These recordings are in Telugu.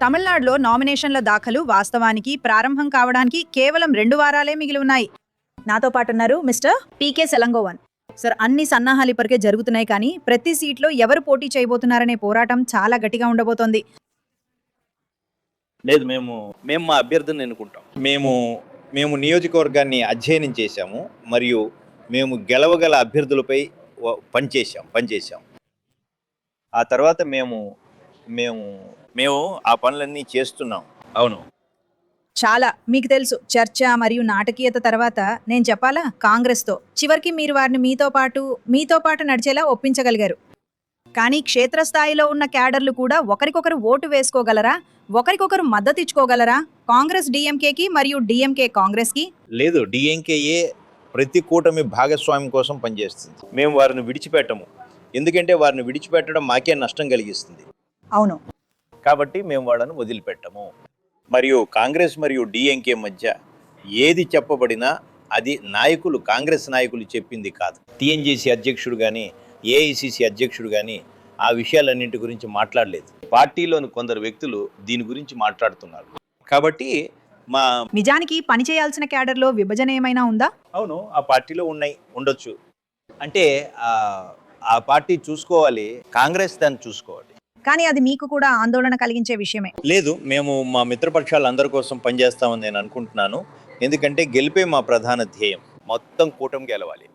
తమిళనాడులో నామినేషన్ల దాఖలు వాస్తవానికి ప్రారంభం కావడానికి కేవలం 2 వారాలే మిగిలి ఉన్నాయి. నాతో పాటు ఉన్నారు మిస్టర్ పీకే సెలంగోవన్. సార్, అన్ని సన్నాహాలు ఇప్పటికే జరుగుతున్నాయి, కానీ ప్రతి సీట్లో ఎవరు పోటీ చేయబోతున్నారనే పోరాటం చాలా గట్టిగా ఉండబోతోంది. లేదు, మేము మా అభ్యర్థిని ఎన్నుకుంటాం. మేము నియోజకవర్గాన్ని అధ్యయనం చేశాము మరియు మేము గెలవగల అభ్యర్థులపై పనిచేశాం. ఆ తర్వాత మేము ఆ పనులన్నీ చేస్తున్నాం. అవును, చాలా మీకు తెలుసు. చర్చ మరియు నాటకీయత తర్వాత నేను చెప్పాలా, కాంగ్రెస్తో చివరికి మీరు వారిని మీతో పాటు నడిచేలా ఒప్పించగలిగారు. కానీ క్షేత్రస్థాయిలో ఉన్న క్యాడర్లు కూడా ఒకరికొకరు ఓటు వేసుకోగలరా? ఒకరికొకరు మద్దతు ఇచ్చుకోగలరా? కాంగ్రెస్ డిఎంకేకి మరియు డిఎంకే కాంగ్రెస్కి? లేదు, డిఎంకేఏ ప్రతి కూటమి భాగస్వామ్యం కోసం పనిచేస్తుంది. మేము వారిని విడిచిపెట్టము, ఎందుకంటే వారిని విడిచిపెట్టడం మాకే నష్టం కలిగిస్తుంది. అవును, కాబట్టి మేము వాళ్ళను వదిలిపెట్టము. మరియు కాంగ్రెస్ మరియు డిఎంకే మధ్య ఏది చెప్పబడినా అది కాంగ్రెస్ నాయకులు చెప్పింది కాదు. టీఎన్జీసీ అధ్యక్షుడు కానీ ఏఐసిసి అధ్యక్షుడు కానీ ఆ విషయాలన్నింటి గురించి మాట్లాడలేదు. పార్టీలోని కొందరు వ్యక్తులు దీని గురించి మాట్లాడుతున్నారు. కాబట్టి నిజానికి పని చేయాల్సిన క్యాడర్లో విభజన ఏమైనా ఉందా? అవును, ఆ పార్టీలో ఉండొచ్చు. అంటే ఆ పార్టీ చూసుకోవాలి, కాంగ్రెస్ దాన్ని చూసుకోవాలి. కానీ అది మీకు కూడా ఆందోళన కలిగించే విషయమే. లేదు, మేము మా మిత్రపక్షాలందరి కోసం పనిచేస్తామని నేను అనుకుంటున్నాను. ఎందుకంటే గెలిపే మా ప్రధాన ధ్యేయం. మొత్తం కూటమి గెలవాలి.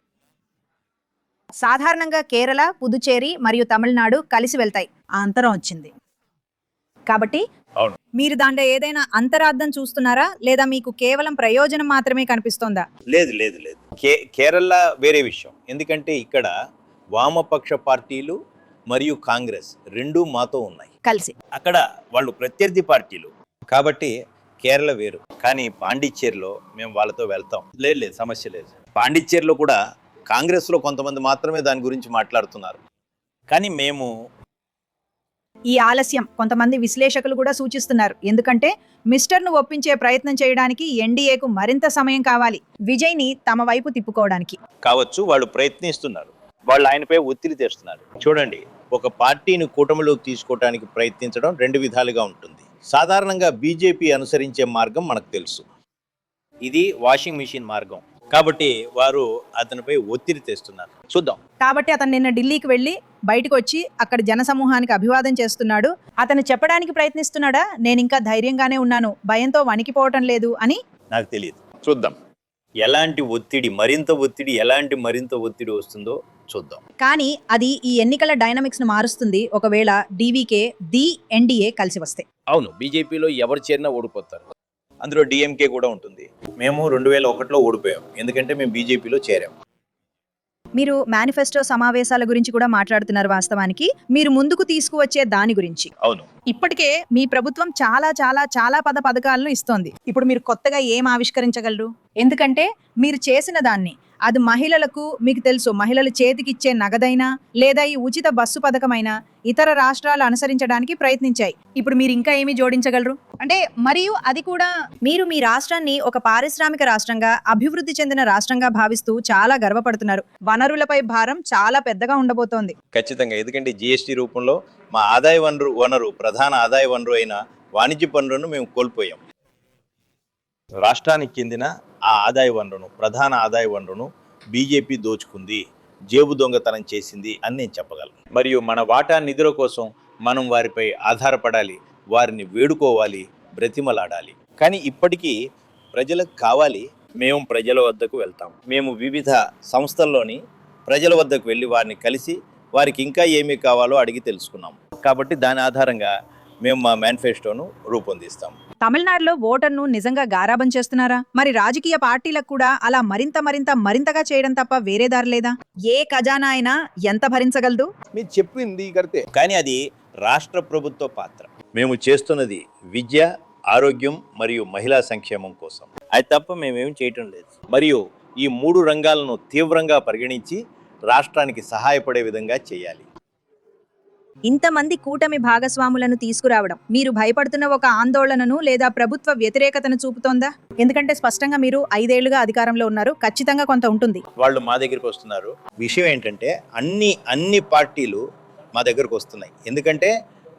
సాధారణంగా కేరళ, పుదుచ్చేరి మరియు తమిళనాడు కలిసి వెళ్తాయి. ఆ అంతరం వచ్చింది కాబట్టి అవును, మీరు దాంట్లో ఏదైనా అంతరార్థం చూస్తున్నారా, లేదా మీకు కేవలం ప్రయోజనం మాత్రమే కనిపిస్తోందా? లేదు. కేరళ వేరే విషయం. ఎందుకంటే ఇక్కడ వామపక్ష పార్టీలు మరియు కాంగ్రెస్ రెండూ మాతో ఉన్నాయి కలిసి. అక్కడ వాళ్ళు ప్రత్యర్థి పార్టీలు, కాబట్టి కేరళ వేరు. కానీ పాండిచ్చేరిలో మేము వాళ్ళతో వెళ్తాం. లేదు, సమస్య లేదు. పాండిచ్చేరిలో కూడా కాంగ్రెస్లో కొంతమంది మాత్రమే దాని గురించి మాట్లాడుతున్నారు. కానీ మేము ఈ ఆలస్యం కొంతమంది విశ్లేషకులు కూడా సూచిస్తున్నారు. ఎందుకంటే మిస్టర్ను ఒప్పించే ప్రయత్నం చేయడానికి ఎన్డీఏకు మరింత సమయం కావాలి, విజయ్ని తమ వైపు తిప్పుకోవడానికి. కావచ్చు, వాళ్ళు ప్రయత్నిస్తున్నారు. వాళ్ళు ఆయనపై ఒత్తిడి తెస్తున్నారు. చూడండి, ఒక పార్టీని కూటమిలోకి తీసుకోవడానికి ప్రయత్నించడం 2 విధాలుగా ఉంటుంది. సాధారణంగా బీజేపీ అనుసరించే మార్గం మనకు తెలుసు. ఇది వాషింగ్ మిషన్ మార్గం. కాబట్టి వారు అతనిపై ఒత్తిడి తెస్తున్నారు. చూద్దాం. కాబట్టి అతను నిన్న ఢిల్లీకి వెళ్ళి బయటకు వచ్చి అక్కడ జనసమూహానికి అభివాదం చేస్తున్నాడు. అతను చెప్పడానికి ప్రయత్నిస్తున్నాడా, నేను ఇంకా ధైర్యంగానే ఉన్నాను, భయంతో వణికిపోవటం లేదు అని? నాకు తెలియదు. చూద్దాం ఎలాంటి మరింత ఒత్తిడి వస్తుందో చూద్దాం. కానీ అది ఈ ఎన్నికల డైనమిక్స్ ను మారుస్తుంది ఒకవేళ డీవీకే ఎన్డీఏ కలిసి వస్తే. అవును, బీజేపీలో ఎవరు చేరినా ఓడిపోతారు. అందులో డిఎంకే కూడా ఉంటుంది. మేము 2001లో ఓడిపోయాం, ఎందుకంటే మేము బీజేపీలో చేరాం. మీరు మేనిఫెస్టో సమావేశాల గురించి కూడా మాట్లాడుతున్నారు. వాస్తవానికి మీరు ముందుకు తీసుకువచ్చే దాని గురించి. అవును, ఇప్పటికే మీ ప్రభుత్వం చాలా పథకాలను ఇస్తోంది. ఇప్పుడు మీరు కొత్తగా ఏం ఆవిష్కరించగలరు? ఎందుకంటే మీరు చేసిన దాన్ని, అది మహిళలకు, మీకు తెలుసు, మహిళలు చేతికిచ్చే నగదైనా లేదా ఈ ఉచిత బస్సు పథకమైనా ఇతర రాష్ట్రాలు అనుసరించడానికి ప్రయత్నించాయి. ఇప్పుడు మీరు ఇంకా ఏమి జోడించగలరు? అంటే మరియు అది కూడా మీరు మీ రాష్ట్రాన్ని ఒక పారిశ్రామిక రాష్ట్రంగా, అభివృద్ధి చెందిన రాష్ట్రంగా భావిస్తూ చాలా గర్వపడుతున్నారు. వనరులపై భారం చాలా పెద్దగా ఉండబోతోంది. ఖచ్చితంగా, ఎందుకంటే జిఎస్టీ రూపంలో మా ఆదాయ వనరు ప్రధాన ఆదాయ వనరు అయిన వాణిజ్య పన్నును మేము కోల్పోయాం. రాష్ట్రానికి చెందిన ఆ ప్రధాన ఆదాయ వనరును బీజేపీ దోచుకుంది, జేబు దొంగతనం చేసింది అని నేను చెప్పగలను. మరియు మన వాటా నిధుల కోసం మనం వారిపై ఆధారపడాలి, వారిని వేడుకోవాలి, బ్రతిమలాడాలి. కానీ ఇప్పటికీ ప్రజలకు కావాలి. మేము ప్రజల వద్దకు వెళ్తాం. మేము వివిధ సంస్థల్లోని ప్రజల వద్దకు వెళ్ళి వారిని కలిసి వారికి ఇంకా ఏమి కావాలో అడిగి తెలుసుకున్నాం. కాబట్టి దాని ఆధారంగా మేము మా మేనిఫెస్టోను రూపొందిస్తాం. తమిళనాడులో ఓటర్ను నిజంగా గారాబం చేస్తున్నారా? మరి రాజకీయ పార్టీలకు కూడా అలా మరింతగా చేయడం తప్ప వేరే దారి లేదా? ఏ ఖజానా అయినా ఎంత భరించగలదు? మీరు చెప్పింది కరెక్టే, కానీ అది రాష్ట్ర ప్రభుత్వ పాత్ర. మేము చేస్తున్నది విద్య, ఆరోగ్యం మరియు మహిళా సంక్షేమం కోసం. అది తప్ప మేమేం చేయటం లేదు. మరియు ఈ 3 రంగాలను తీవ్రంగా పరిగణించి రాష్ట్రానికి సహాయపడే విధంగా చేయాలి. ఇంతమంది కూటమి భాగస్వాములను తీసుకురావడం మీరు భయపడుతున్న ఒక ఆందోళనను లేదా ప్రభుత్వ వ్యతిరేకతను చూపుతోందా? ఎందుకంటే స్పష్టంగా మీరు 5 ఏళ్లుగా అధికారంలో ఉన్నారు, ఖచ్చితంగా కొంత ఉంటుంది. వాళ్ళు మా దగ్గరికి వస్తున్నారు. విషయం ఏంటంటే అన్ని పార్టీలు మా దగ్గరకు వస్తున్నాయి. ఎందుకంటే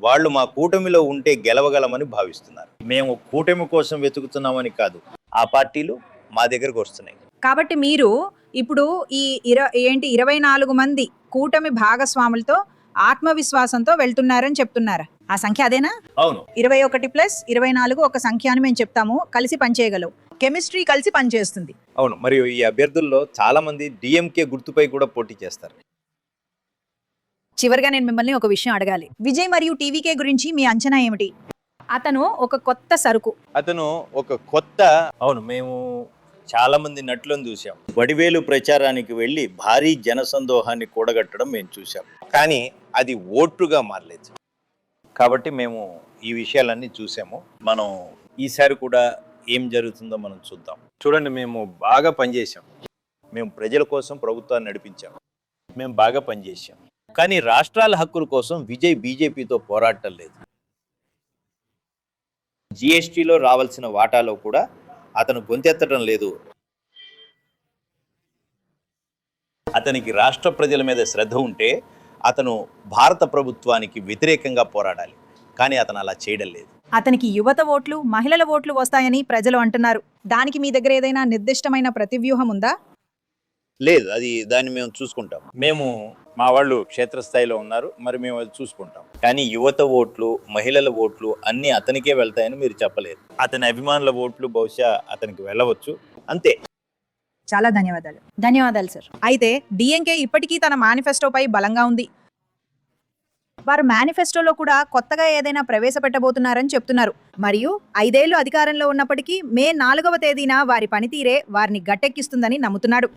వాళ్ళు మా కూటమిలో ఉంటే గెలవగలమని భావిస్తున్నారు. మేము కూటమి కోసం వెతుకుతున్నామని కాదు, ఆ పార్టీలు మా దగ్గరకు వస్తున్నాయి. కాబట్టి మీరు ఇప్పుడు ఈ 24 మంది కూటమి భాగస్వాములతో ఆత్మవిశ్వాసంతో వెళ్తున్నారని చెప్తున్నారా? ఆ సంఖ్య అదేనా? అవును, 21 ప్లస్ 24 ఒక సంఖ్య అని మేము చెప్తాము. కలిసి పనిచేయగలవు. కెమిస్ట్రీ కలిసి పనిచేస్తుంది. అవును. మరియు ఈ అభ్యర్థుల్లో చాలా మంది డిఎంకే గుర్తుపై కూడా పోటీ చేస్తారు. చివరిగా నేను మిమ్మల్ని ఒక విషయం అడగాలి. విజయ్ మరియు టీవీకే గురించి మీ అంచనా ఏమిటి? అతను ఒక కొత్త సరుకు. అతను ఒక కొత్త అవును, మేము చాలా మంది నటులను చూసాం. వడివేలు ప్రచారానికి వెళ్ళి భారీ జనసందోహాన్ని కూడగట్టడం మేము చూసాం, కానీ అది ఓట్లుగా మారలేదు. కాబట్టి మేము ఈ విషయాలన్నీ చూసాము. మనం ఈసారి కూడా ఏం జరుగుతుందో మనం చూద్దాం. చూడండి, మేము బాగా పనిచేసాం. మేము ప్రజల కోసం ప్రభుత్వాన్ని నడిపించాం. మేము బాగా పనిచేసాం. కానీ రాష్ట్రాల హక్కుల కోసం విజయ్ బీజేపీతో పోరాటం లేదు. జిఎస్టీలో రావాల్సిన వాటాలో కూడా అతను గొంతెత్తడం లేదు. అతనికి రాష్ట్ర ప్రజల మీద శ్రద్ధ ఉంటే అతను భారత ప్రభుత్వానికి వ్యతిరేకంగా పోరాడాలి, కానీ అతను అలా చేయడం లేదు. అతనికి యువత ఓట్లు, మహిళల ఓట్లు వస్తాయని ప్రజలు అంటున్నారు. దానికి మీ దగ్గర ఏదైనా నిర్దిష్టమైన ప్రతివ్యూహం ఉందా? లేదు, దాన్ని మేము చూసుకుంటాం. మేము మా వాళ్ళు క్షేత్రస్థాయిలో ఉన్నారు, మరి మేము అది చూసుకుంటాం. కానీ యువత ఓట్లు, మహిళల ఓట్లు అన్నీ అతనికే వెళ్తాయని మీరు చెప్పలేదు. అతని అభిమానుల ఓట్లు బహుశా అతనికి వెళ్ళవచ్చు, అంతే. చాలా ధన్యవాదాలు. ధన్యవాదాలు సార్. అయితే డిఎంకే ఇప్పటికీ తన మేనిఫెస్టోపై బలంగా ఉంది. వారు మేనిఫెస్టోలో కూడా కొత్తగా ఏదైనా ప్రవేశపెట్టబోతున్నారని చెప్తున్నారు. మరియు 5 ఏళ్లు అధికారంలో ఉన్నప్పటికీ మే 4వ తేదీన వారి పనితీరే వారిని గట్టెక్కిస్తుందని నమ్ముతున్నాడు.